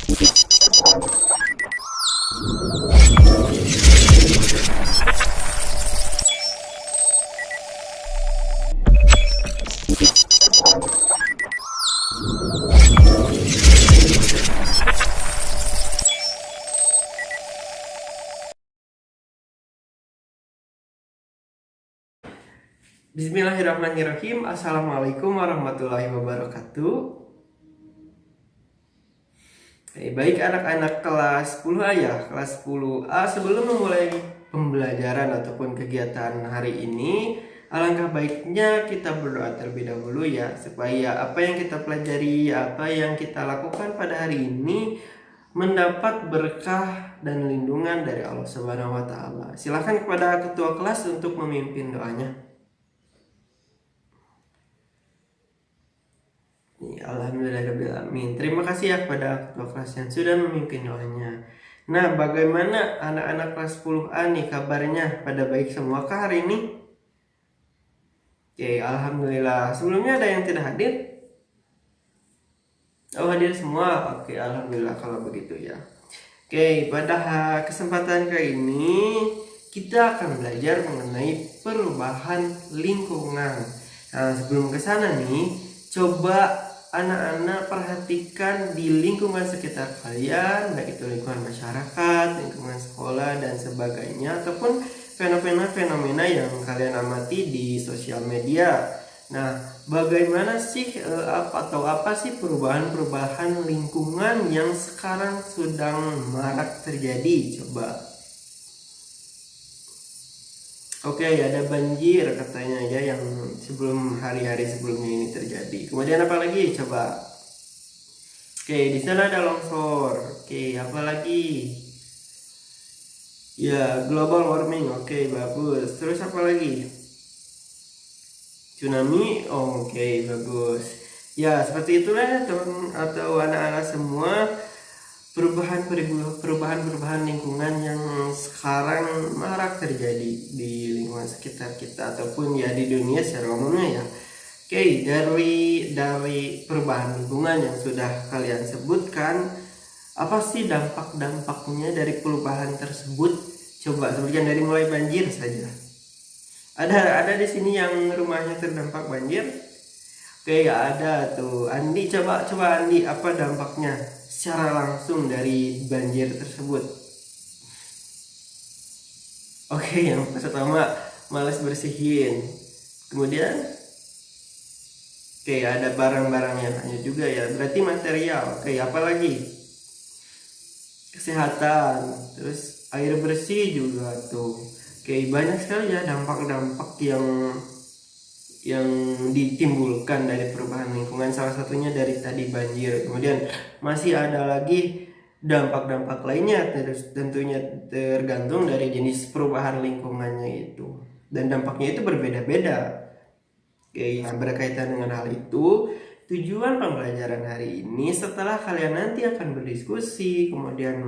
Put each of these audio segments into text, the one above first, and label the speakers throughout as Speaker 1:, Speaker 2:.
Speaker 1: Bismillahirrahmanirrahim. Assalamualaikum warahmatullahi wabarakatuh. Baik anak-anak kelas 10A ya, kelas 10A, sebelum memulai pembelajaran ataupun kegiatan hari ini, alangkah baiknya kita berdoa terlebih dahulu ya, supaya apa yang kita pelajari, apa yang kita lakukan pada hari ini mendapat berkah dan lindungan dari Allah Subhanahu wa taala. Silakan kepada ketua kelas untuk memimpin doanya. Alhamdulillahirrahmanirrahim. Terima kasih ya kepada ketua kelas yang sudah memimpin doanya. Nah, bagaimana anak-anak kelas 10A nih kabarnya? Pada baik semua kah hari ini? Oke, alhamdulillah. Sebelumnya ada yang tidak hadir? Oh, hadir semua. Oke, alhamdulillah kalau begitu ya. Oke, pada kesempatan kali ini kita akan belajar mengenai perubahan lingkungan. Nah, sebelum ke sana nih, coba anak-anak perhatikan di lingkungan sekitar kalian, baik itu lingkungan masyarakat, lingkungan sekolah dan sebagainya, ataupun fenomena-fenomena yang kalian amati di sosial media. Nah, bagaimana sih apa sih perubahan-perubahan lingkungan yang sekarang sedang marak terjadi? Coba. Oke, ada banjir katanya ya yang sebelum hari-hari sebelumnya ini terjadi. Kemudian apa lagi? Coba. Oke, di sana ada longsor. Oke, apa lagi? Ya, global warming. Oke, bagus. Terus apa lagi? Tsunami. Oke, bagus. Ya, seperti itulah ya, teman atau anak-anak semua. Perubahan lingkungan yang sekarang marak terjadi di lingkungan sekitar kita ataupun ya di dunia secara umumnya ya. Oke, dari perubahan lingkungan yang sudah kalian sebutkan, apa sih dampak-dampaknya dari perubahan tersebut? Coba sebutkan dari mulai banjir saja. Ada di sini yang rumahnya terdampak banjir? Oke, ada tuh. Andi, coba Andi, apa dampaknya secara langsung dari banjir tersebut? Oke, yang pertama malas bersihin. Kemudian oke, ada barang-barangnya hanya juga ya. Berarti material. Oke, apa lagi? Kesehatan. Terus air bersih juga tuh. Oke, banyak sekali ya dampak-dampak yang ditimbulkan dari perubahan lingkungan, salah satunya dari tadi banjir. Kemudian masih ada lagi dampak-dampak lainnya, terus tentunya tergantung dari jenis perubahan lingkungannya itu, dan dampaknya itu berbeda-beda. Oke, nah, berkaitan dengan hal itu, tujuan pembelajaran hari ini setelah kalian nanti akan berdiskusi, kemudian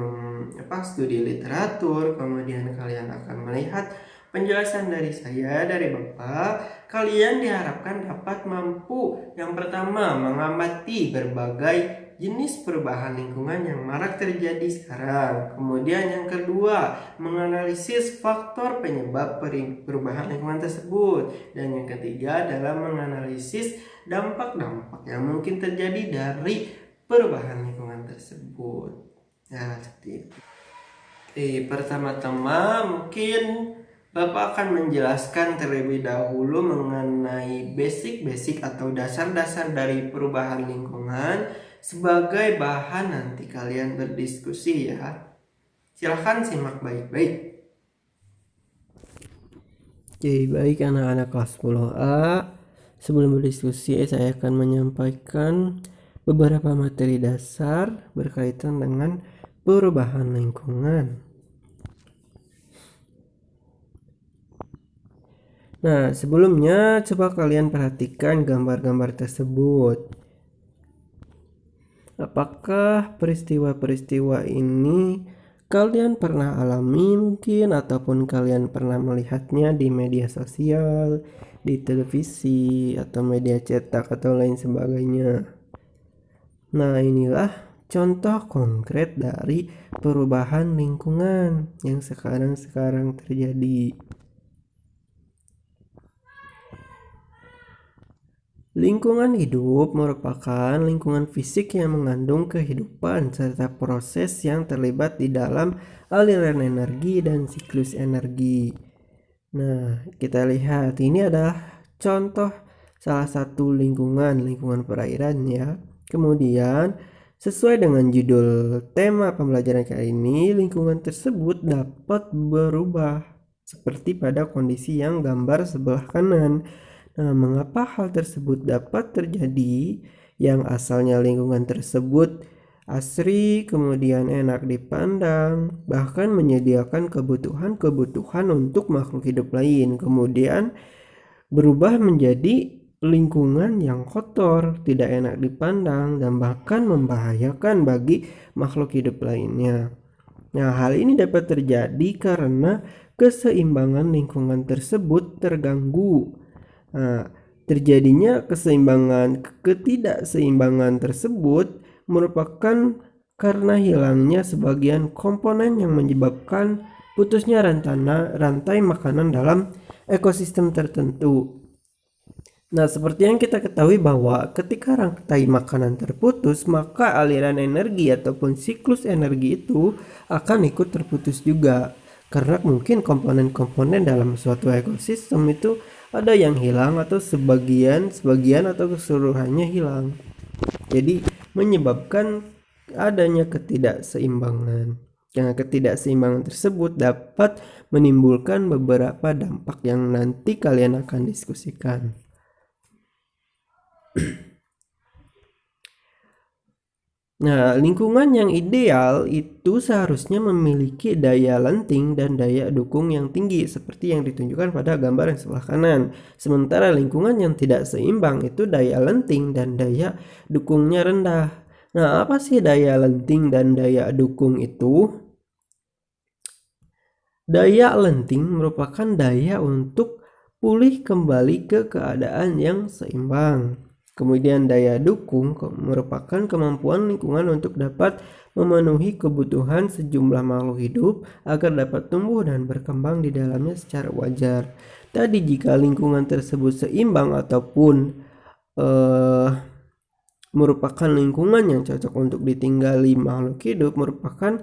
Speaker 1: studi literatur, kemudian kalian akan melihat penjelasan dari saya, dari Bapak, kalian diharapkan dapat mampu yang pertama mengamati berbagai jenis perubahan lingkungan yang marak terjadi sekarang. Kemudian yang kedua, menganalisis faktor penyebab perubahan lingkungan tersebut. Dan yang ketiga adalah menganalisis dampak-dampak yang mungkin terjadi dari perubahan lingkungan tersebut. Nah, seperti itu. Pertama-tama mungkin Bapak akan menjelaskan terlebih dahulu mengenai basic atau dasar-dasar dari perubahan lingkungan sebagai bahan nanti kalian berdiskusi ya. Silahkan simak baik-baik. Oke, baik anak-anak kelas 10A. Sebelum berdiskusi, saya akan menyampaikan beberapa materi dasar berkaitan dengan perubahan lingkungan. Nah, sebelumnya coba kalian perhatikan gambar-gambar tersebut. Apakah peristiwa-peristiwa ini kalian pernah alami mungkin, ataupun kalian pernah melihatnya di media sosial, di televisi, atau media cetak, atau lain sebagainya? Nah, inilah contoh konkret dari perubahan lingkungan yang sekarang terjadi. Lingkungan hidup merupakan lingkungan fisik yang mengandung kehidupan serta proses yang terlibat di dalam aliran energi dan siklus energi. Nah, kita lihat ini adalah contoh salah satu lingkungan perairan ya. Kemudian, sesuai dengan judul tema pembelajaran kali ini, lingkungan tersebut dapat berubah seperti pada kondisi yang gambar sebelah kanan. Nah, mengapa hal tersebut dapat terjadi? Yang asalnya lingkungan tersebut asri, kemudian enak dipandang, bahkan menyediakan kebutuhan untuk makhluk hidup lain, kemudian berubah menjadi lingkungan yang kotor, tidak enak dipandang, dan bahkan membahayakan bagi makhluk hidup lainnya. Nah, hal ini dapat terjadi karena keseimbangan lingkungan tersebut terganggu. Nah, terjadinya ketidakseimbangan tersebut merupakan karena hilangnya sebagian komponen yang menyebabkan putusnya rantai makanan dalam ekosistem tertentu. Nah, seperti yang kita ketahui bahwa ketika rantai makanan terputus, maka aliran energi ataupun siklus energi itu akan ikut terputus juga. Karena mungkin komponen-komponen dalam suatu ekosistem itu ada yang hilang atau sebagian atau keseluruhannya hilang. Jadi menyebabkan adanya ketidakseimbangan. Nah, ketidakseimbangan tersebut dapat menimbulkan beberapa dampak yang nanti kalian akan diskusikan. Nah, lingkungan yang ideal itu seharusnya memiliki daya lenting dan daya dukung yang tinggi seperti yang ditunjukkan pada gambar yang sebelah kanan. Sementara lingkungan yang tidak seimbang itu daya lenting dan daya dukungnya rendah. Nah, apa sih daya lenting dan daya dukung itu? Daya lenting merupakan daya untuk pulih kembali ke keadaan yang seimbang. Kemudian daya dukung merupakan kemampuan lingkungan untuk dapat memenuhi kebutuhan sejumlah makhluk hidup agar dapat tumbuh dan berkembang di dalamnya secara wajar. Tadi jika lingkungan tersebut seimbang ataupun merupakan lingkungan yang cocok untuk ditinggali makhluk hidup, merupakan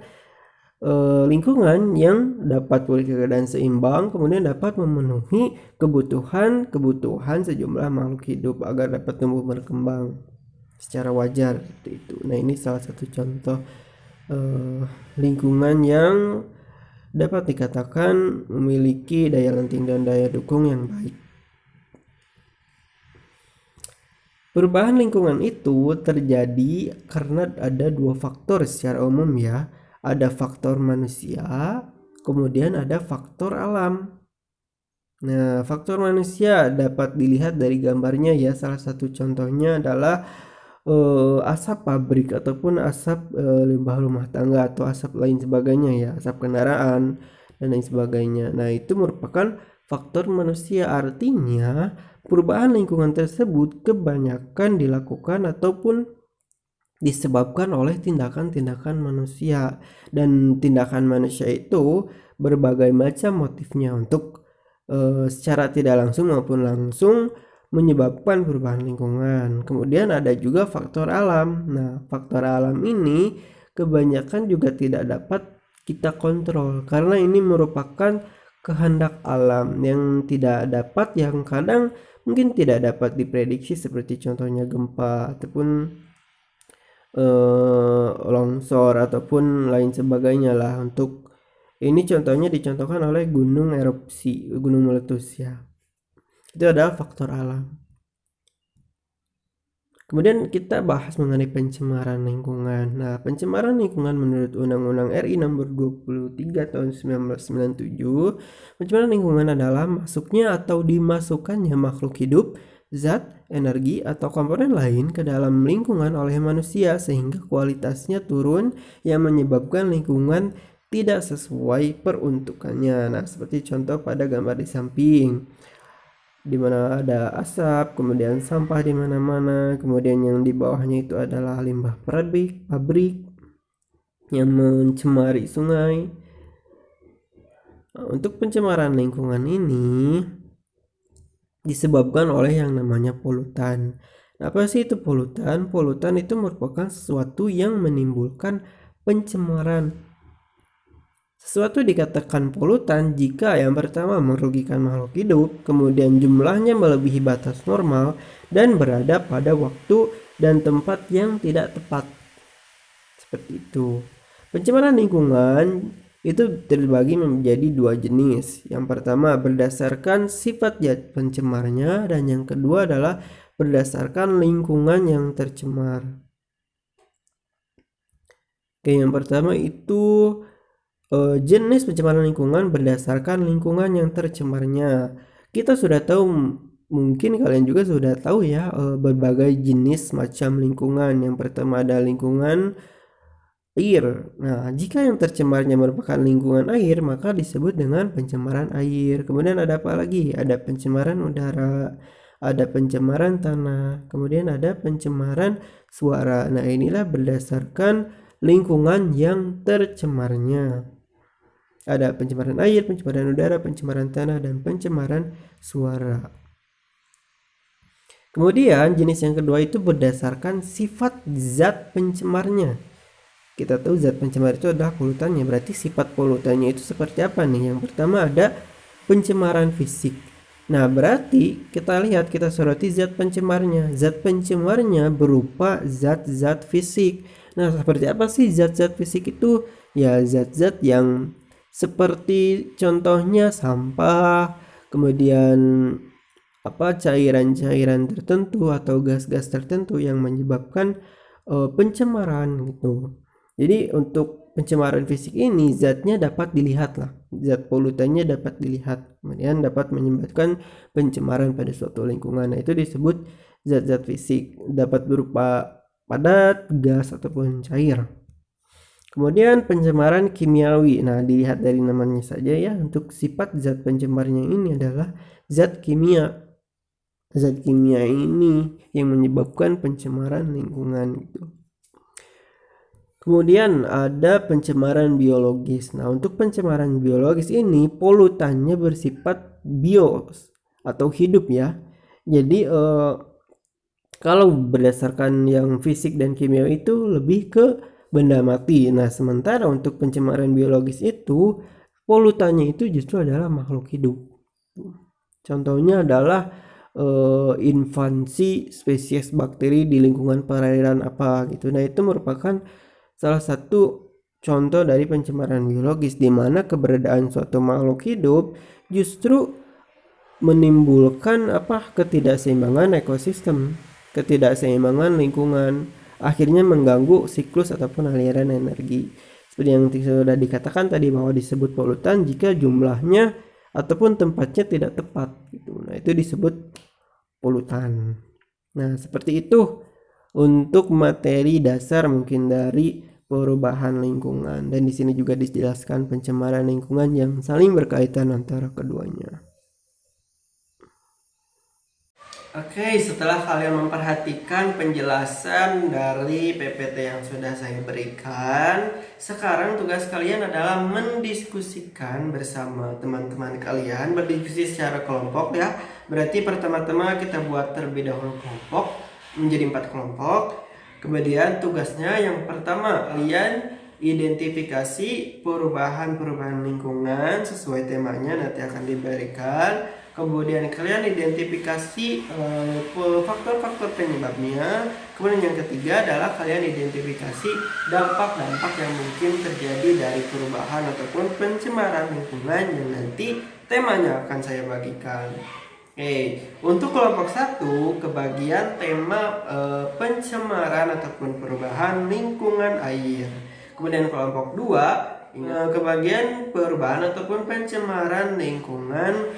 Speaker 1: lingkungan yang dapat pulih ke keadaan seimbang, kemudian dapat memenuhi kebutuhan sejumlah makhluk hidup agar dapat tumbuh berkembang secara wajar seperti itu. Nah, ini salah satu contoh lingkungan yang dapat dikatakan memiliki daya lenting dan daya dukung yang baik. Perubahan lingkungan itu terjadi karena ada dua faktor secara umum ya. Ada faktor manusia, kemudian ada faktor alam. Nah, faktor manusia dapat dilihat dari gambarnya ya. Salah satu contohnya adalah asap pabrik ataupun asap limbah rumah tangga atau asap lain sebagainya ya, asap kendaraan dan lain sebagainya. Nah, itu merupakan faktor manusia, artinya perubahan lingkungan tersebut kebanyakan dilakukan ataupun disebabkan oleh tindakan-tindakan manusia, dan tindakan manusia itu berbagai macam motifnya untuk secara tidak langsung maupun langsung menyebabkan perubahan lingkungan. Kemudian ada juga faktor alam. Nah, faktor alam ini kebanyakan juga tidak dapat kita kontrol karena ini merupakan kehendak alam yang kadang mungkin tidak dapat diprediksi, seperti contohnya gempa ataupun longsor ataupun lain sebagainya lah. Untuk ini contohnya dicontohkan oleh gunung erupsi, gunung meletus ya. Itu adalah faktor alam. Kemudian kita bahas mengenai pencemaran lingkungan. Nah, pencemaran lingkungan menurut Undang-Undang RI nomor 23 tahun 1997, pencemaran lingkungan adalah masuknya atau dimasukkannya makhluk hidup, zat, energi, atau komponen lain ke dalam lingkungan oleh manusia sehingga kualitasnya turun yang menyebabkan lingkungan tidak sesuai peruntukannya. Nah, seperti contoh pada gambar di samping. di mana ada asap, kemudian sampah di mana-mana, kemudian yang di bawahnya itu adalah limbah pabrik yang mencemari sungai. Nah, untuk pencemaran lingkungan ini disebabkan oleh yang namanya polutan. Apa sih itu polutan? Polutan itu merupakan sesuatu yang menimbulkan pencemaran. Sesuatu dikatakan polutan jika yang pertama merugikan makhluk hidup, kemudian jumlahnya melebihi batas normal, dan berada pada waktu dan tempat yang tidak tepat. Seperti itu. Pencemaran lingkungan itu terbagi menjadi dua jenis. Yang pertama berdasarkan sifat zat pencemarnya, dan yang kedua adalah berdasarkan lingkungan yang tercemar. Oke, yang pertama itu jenis pencemaran lingkungan berdasarkan lingkungan yang tercemarnya. Kita sudah tahu, mungkin kalian juga sudah tahu ya, berbagai jenis macam lingkungan. Yang pertama ada lingkungan air. Nah, jika yang tercemarnya merupakan lingkungan air, maka disebut dengan pencemaran air. Kemudian ada apa lagi? Ada pencemaran udara, ada pencemaran tanah, kemudian ada pencemaran suara. Nah, inilah berdasarkan lingkungan yang tercemarnya. Ada pencemaran air, pencemaran udara, pencemaran tanah, dan pencemaran suara. Kemudian jenis yang kedua itu berdasarkan sifat zat pencemarnya. Kita tahu zat pencemar itu adalah polutannya, berarti sifat polutannya itu seperti apa nih? Yang pertama ada pencemaran fisik. Nah, berarti kita lihat, kita soroti zat pencemarnya. Zat pencemarnya berupa zat-zat fisik. Nah, seperti apa sih zat-zat fisik itu? Ya, zat-zat yang seperti contohnya sampah, kemudian cairan-cairan tertentu atau gas-gas tertentu yang menyebabkan pencemaran gitu. Jadi untuk pencemaran fisik ini zatnya dapat dilihat lah, zat polutannya dapat dilihat, kemudian dapat menyebabkan pencemaran pada suatu lingkungan. Nah, itu disebut zat-zat fisik, dapat berupa padat, gas, ataupun cair. Kemudian pencemaran kimiawi. Nah, dilihat dari namanya saja ya, untuk sifat zat pencemarnya ini adalah zat kimia. Zat kimia ini yang menyebabkan pencemaran lingkungan gitu. Kemudian ada pencemaran biologis. Nah, untuk pencemaran biologis ini polutannya bersifat bios atau hidup ya. Jadi kalau berdasarkan yang fisik dan kimia itu lebih ke benda mati. Nah, sementara untuk pencemaran biologis itu polutannya itu justru adalah makhluk hidup. Contohnya adalah invasi spesies bakteri di lingkungan perairan apa gitu. Nah, itu merupakan salah satu contoh dari pencemaran biologis, di mana keberadaan suatu makhluk hidup justru menimbulkan ketidakseimbangan ekosistem, ketidakseimbangan lingkungan, akhirnya mengganggu siklus ataupun aliran energi. Seperti yang sudah dikatakan tadi, bahwa disebut polutan jika jumlahnya ataupun tempatnya tidak tepat gitu. Nah, itu disebut polutan. Nah, seperti itu untuk materi dasar mungkin dari perubahan lingkungan, dan di sini juga dijelaskan pencemaran lingkungan yang saling berkaitan antara keduanya. Oke, setelah kalian memperhatikan penjelasan dari PPT yang sudah saya berikan, sekarang tugas kalian adalah mendiskusikan bersama teman-teman kalian, berdiskusi secara kelompok ya. Berarti pertama-tama kita buat terlebih dahulu kelompok menjadi 4 kelompok. Kemudian tugasnya yang pertama, kalian identifikasi perubahan lingkungan sesuai temanya nanti akan diberikan. Kemudian kalian identifikasi faktor-faktor penyebabnya. Kemudian yang ketiga adalah kalian identifikasi dampak-dampak yang mungkin terjadi dari perubahan ataupun pencemaran lingkungan yang nanti temanya akan saya bagikan. Oke, untuk kelompok 1 kebagian tema pencemaran ataupun perubahan lingkungan air. Kemudian kelompok 2 kebagian perubahan ataupun pencemaran lingkungan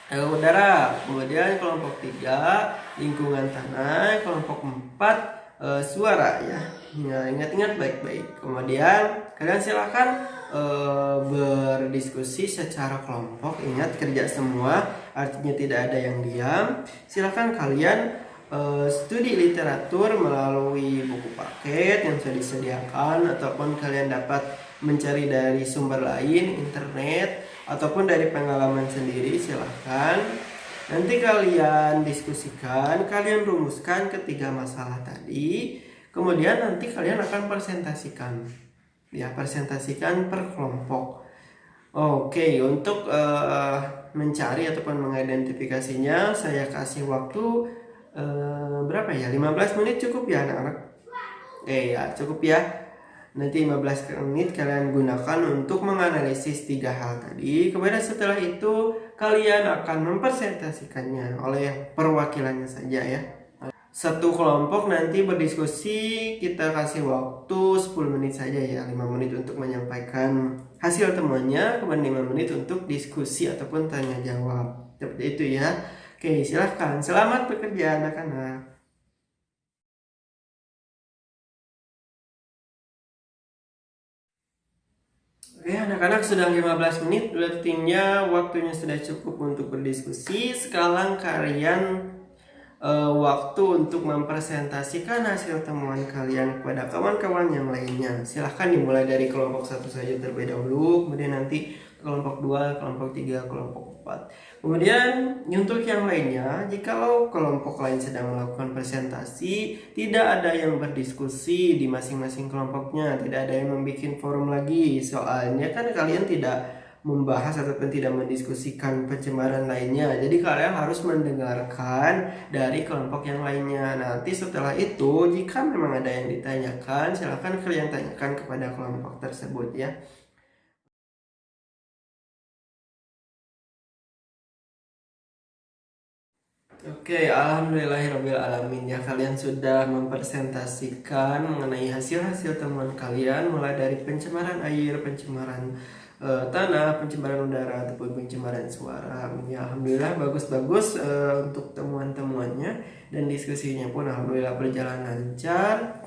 Speaker 1: udara. Kemudian kelompok 3 lingkungan tanah. Kelompok 4 suara ya. Nah, ingat-ingat baik-baik. Kemudian kalian silakan berdiskusi secara kelompok. Ingat, kerja semua, artinya tidak ada yang diam. Silakan kalian studi literatur melalui buku paket yang sudah disediakan, ataupun kalian dapat mencari dari sumber lain, internet, ataupun dari pengalaman sendiri. Silahkan nanti kalian diskusikan, kalian rumuskan ketiga masalah tadi, kemudian nanti kalian akan presentasikan ya, presentasikan per kelompok. Oke, untuk mencari ataupun mengidentifikasinya saya kasih waktu berapa ya, 15 menit cukup ya anak-anak? Ya cukup ya. Nanti 15 menit kalian gunakan untuk menganalisis 3 hal tadi. Kemudian setelah itu kalian akan mempresentasikannya oleh perwakilannya saja ya. Satu kelompok nanti berdiskusi, kita kasih waktu 10 menit saja ya. 5 menit untuk menyampaikan hasil temuannya, kemudian 5 menit untuk diskusi ataupun tanya jawab. Seperti itu ya. Oke, silahkan. Selamat bekerja anak-anak. Oke, anak-anak sudah 15 menit, artinya waktunya sudah cukup untuk berdiskusi. Sekarang kalian waktu untuk mempresentasikan hasil temuan kalian kepada kawan-kawan yang lainnya. Silahkan dimulai dari kelompok 1 saja terlebih dahulu, kemudian nanti kelompok 2, kelompok 3, kelompok 4. Kemudian untuk yang lainnya, jikalau kelompok lain sedang melakukan presentasi, tidak ada yang berdiskusi di masing-masing kelompoknya, tidak ada yang membuat forum lagi. Soalnya kan kalian tidak membahas ataupun tidak mendiskusikan pencemaran lainnya. Jadi kalian harus mendengarkan dari kelompok yang lainnya. Nanti setelah itu, jika memang ada yang ditanyakan, silahkan kalian tanyakan kepada kelompok tersebut ya. Oke, alhamdulillahirobbilalamin ya, kalian sudah mempresentasikan mengenai hasil-hasil temuan kalian, mulai dari pencemaran air, pencemaran tanah, pencemaran udara ataupun pencemaran suara. Ya, alhamdulillah bagus-bagus untuk temuan-temuannya, dan diskusinya pun alhamdulillah berjalan lancar.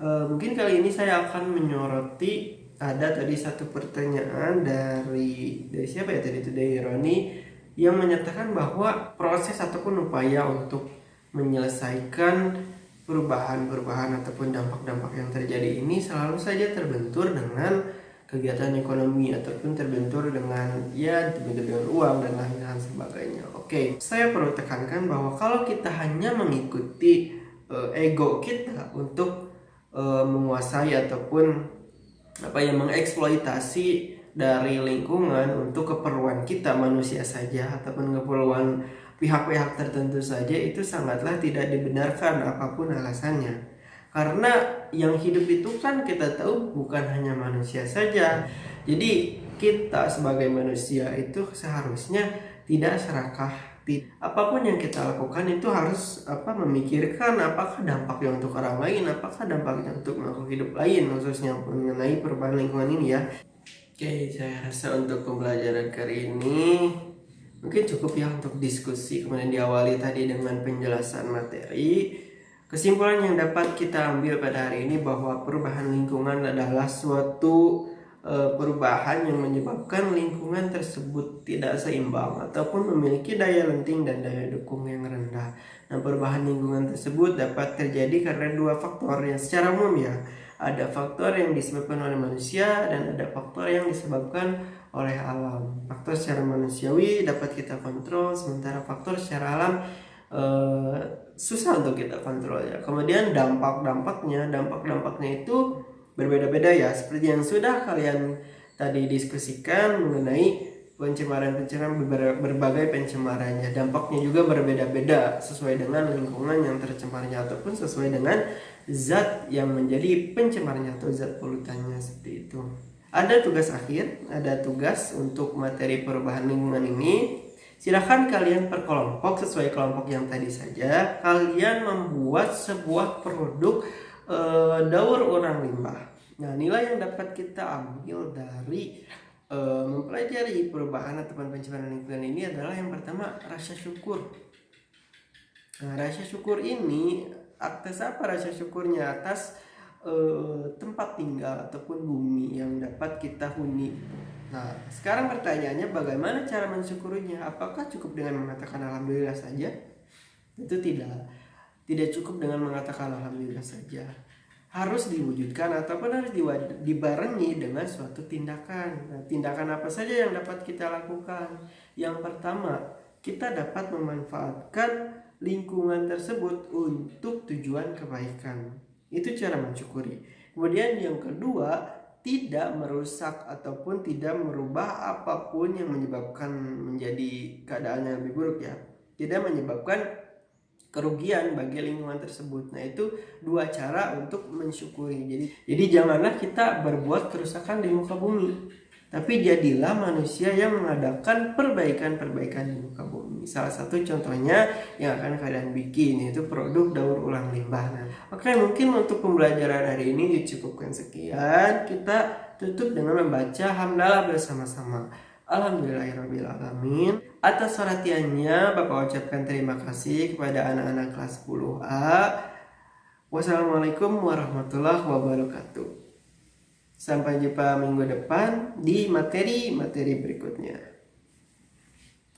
Speaker 1: Mungkin kali ini saya akan menyoroti, ada tadi satu pertanyaan dari siapa ya tadi, itu dari Roni, yang menyatakan bahwa proses ataupun upaya untuk menyelesaikan perubahan-perubahan ataupun dampak-dampak yang terjadi ini selalu saja terbentur dengan kegiatan ekonomi ataupun terbentur dengan uang dan lain-lain sebagainya. Oke, saya perlu tekankan bahwa kalau kita hanya mengikuti ego kita untuk menguasai ataupun mengeksploitasi dari lingkungan untuk keperluan kita manusia saja ataupun keperluan pihak-pihak tertentu saja, itu sangatlah tidak dibenarkan apapun alasannya. Karena yang hidup itu kan kita tahu bukan hanya manusia saja. Jadi kita sebagai manusia itu seharusnya tidak serakah. Apapun yang kita lakukan itu harus memikirkan apakah dampaknya untuk orang lain, apakah dampaknya untuk makhluk hidup lain, khususnya mengenai perubahan lingkungan ini ya. Oke, saya rasa untuk pembelajaran kali ini mungkin cukup ya untuk diskusi, kemudian diawali tadi dengan penjelasan materi. Kesimpulan yang dapat kita ambil pada hari ini bahwa perubahan lingkungan adalah suatu perubahan yang menyebabkan lingkungan tersebut tidak seimbang ataupun memiliki daya lenting dan daya dukung yang rendah. Nah, perubahan lingkungan tersebut dapat terjadi karena dua faktor yang secara umum ya. Ada faktor yang disebabkan oleh manusia dan ada faktor yang disebabkan oleh alam. Faktor secara manusiawi dapat kita kontrol, sementara faktor secara alam susah untuk kita kontrol ya. Kemudian dampak-dampaknya itu berbeda-beda ya, seperti yang sudah kalian tadi diskusikan mengenai pencemaran berbagai pencemarannya. Dampaknya juga berbeda-beda sesuai dengan lingkungan yang tercemarnya ataupun sesuai dengan zat yang menjadi pencemarnya atau zat polutannya, seperti itu. Ada tugas akhir, ada tugas untuk materi perubahan lingkungan ini. Silahkan kalian per kelompok sesuai kelompok yang tadi saja, kalian membuat sebuah produk daur ulang limbah. Nah, nilai yang dapat kita ambil dari mempelajari perubahan ataupun pencemaran lingkungan ini adalah yang pertama, rasa syukur. Nah, rasa syukur ini atas apa rasa syukurnya? Atas tempat tinggal ataupun bumi yang dapat kita huni. Nah, sekarang pertanyaannya bagaimana cara mensyukurinya? Apakah cukup dengan mengatakan alhamdulillah saja? Itu tidak. Tidak cukup dengan mengatakan alhamdulillah saja. Harus diwujudkan ataupun harus dibarengi dengan suatu tindakan. Nah, tindakan apa saja yang dapat kita lakukan? Yang pertama, kita dapat memanfaatkan lingkungan tersebut untuk tujuan kebaikan. Itu cara mensyukuri. Kemudian yang kedua, tidak merusak ataupun tidak merubah apapun yang menyebabkan menjadi keadaan yang lebih buruk ya. Tidak menyebabkan kerugian bagi lingkungan tersebut. Nah, itu dua cara untuk mensyukuri. Jadi janganlah kita berbuat kerusakan di muka bumi, tapi jadilah manusia yang mengadakan perbaikan-perbaikan di muka bumi. Salah satu contohnya yang akan kalian bikin yaitu produk daur ulang limbah. Nah, oke, mungkin untuk pembelajaran hari ini dicukupkan sekian. Kita tutup dengan membaca hamdalah bersama-sama. Alhamdulillahirrabbilalamin. Atas perhatiannya Bapak ucapkan terima kasih kepada anak-anak kelas 10A. Wassalamualaikum warahmatullahi wabarakatuh. Sampai jumpa minggu depan di materi-materi berikutnya.